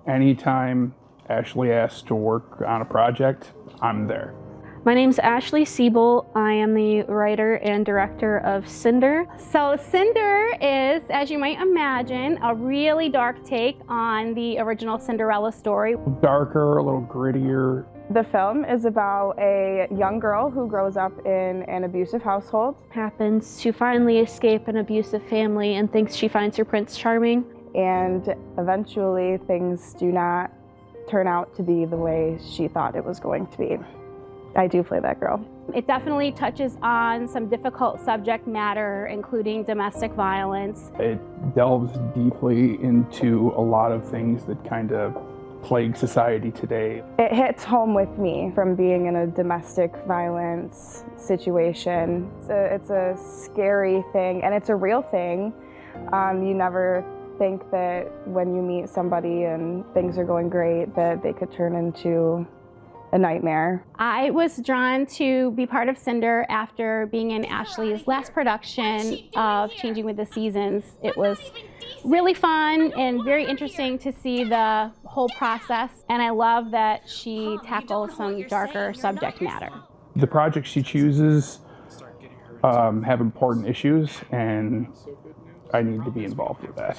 Anytime Ashley asks to work on a project, I'm there. My name's Ashley Siebel. I am the writer and director of Cinder. So Cinder is, as you might imagine, a really dark take on the original Cinderella story. Darker, a little grittier. The film is about a young girl who grows up in an abusive household. Happens to finally escape an abusive family and thinks she finds her Prince Charming. And eventually things do not turn out to be the way she thought it was going to be. I do play that girl. It definitely touches on some difficult subject matter, including domestic violence. It delves deeply into a lot of things that kind of plague society today. It hits home with me from being in a domestic violence situation. It's a scary thing, and it's a real thing. You never think that when you meet somebody and things are going great that they could turn into a nightmare. I was drawn to be part of Cinder after being in Ashley's last production of Changing with the Seasons. It was really fun and very interesting to see the whole process, and I love that she tackles some darker subject matter. The projects she chooses have important issues, and I need to be involved with that.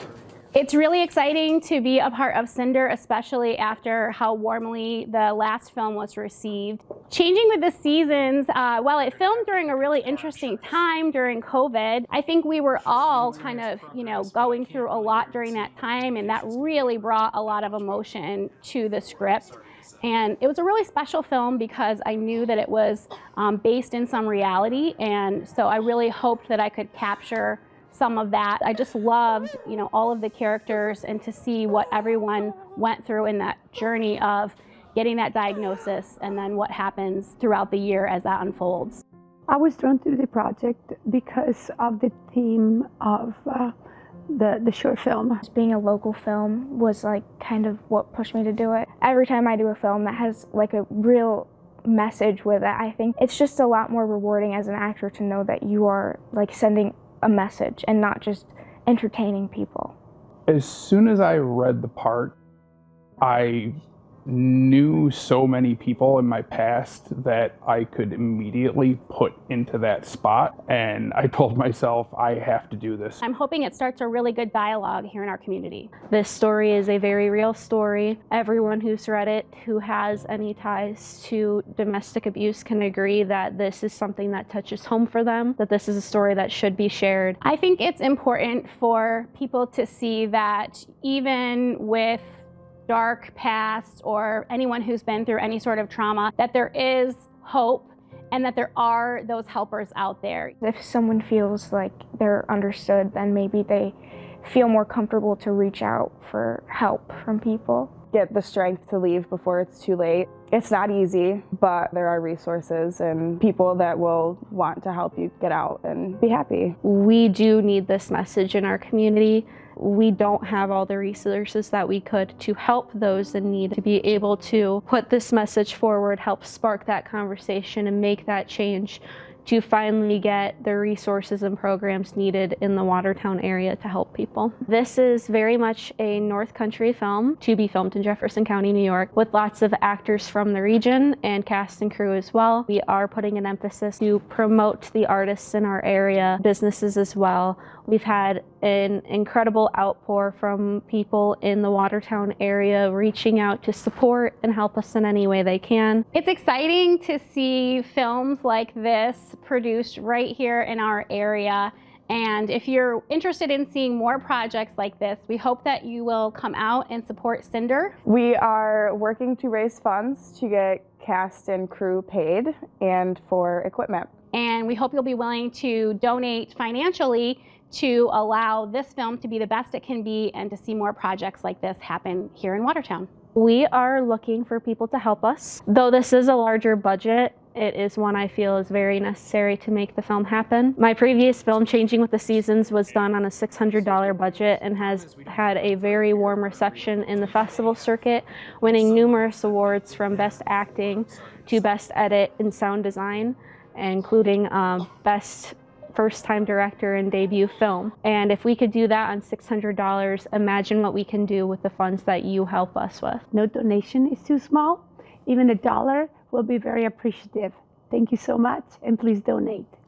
It's really exciting to be a part of Cinder, especially after how warmly the last film was received. Changing with the Seasons, while it filmed during a really interesting time during COVID, I think we were all kind of, going through a lot during that time, and that really brought a lot of emotion to the script. And it was a really special film because I knew that it was based in some reality, and so I really hoped that I could capture some of that. I just loved, all of the characters, and to see what everyone went through in that journey of getting that diagnosis and then what happens throughout the year as that unfolds. I was drawn to the project because of the theme of the short film. Being a local film was kind of what pushed me to do it. Every time I do a film that has a real message with it, I think it's just a lot more rewarding as an actor to know that you are sending a message and not just entertaining people. As soon as I read the part, I knew so many people in my past that I could immediately put into that spot, and I told myself I have to do this. I'm hoping it starts a really good dialogue here in our community. This story is a very real story. Everyone who's read it who has any ties to domestic abuse can agree that this is something that touches home for them, that this is a story that should be shared. I think it's important for people to see that even with dark past or anyone who's been through any sort of trauma, that there is hope and that there are those helpers out there. If someone feels like they're understood, then maybe they feel more comfortable to reach out for help from people. Get the strength to leave before it's too late. It's not easy, but there are resources and people that will want to help you get out and be happy. We do need this message in our community. We don't have all the resources that we could to help those in need. To be able to put this message forward, help spark that conversation and make that change to finally get the resources and programs needed in the Watertown area to help people. This is very much a North Country film to be filmed in Jefferson County, New York, with lots of actors from the region and cast and crew as well. We are putting an emphasis to promote the artists in our area, businesses as well. We've had an incredible outpour from people in the Watertown area reaching out to support and help us in any way they can. It's exciting to see films like this produced right here in our area. And if you're interested in seeing more projects like this, we hope that you will come out and support Cinder. We are working to raise funds to get cast and crew paid and for equipment. And we hope you'll be willing to donate financially to allow this film to be the best it can be and to see more projects like this happen here in Watertown. We are looking for people to help us. Though this is a larger budget, it is one I feel is very necessary to make the film happen. My previous film, Changing with the Seasons, was done on a $600 budget and has had a very warm reception in the festival circuit, winning numerous awards from Best Acting to Best Edit and Sound Design, including Best first-time director and debut film. And if we could do that on $600, imagine what we can do with the funds that you help us with. No donation is too small. Even $1 will be very appreciative. Thank you so much, and please donate.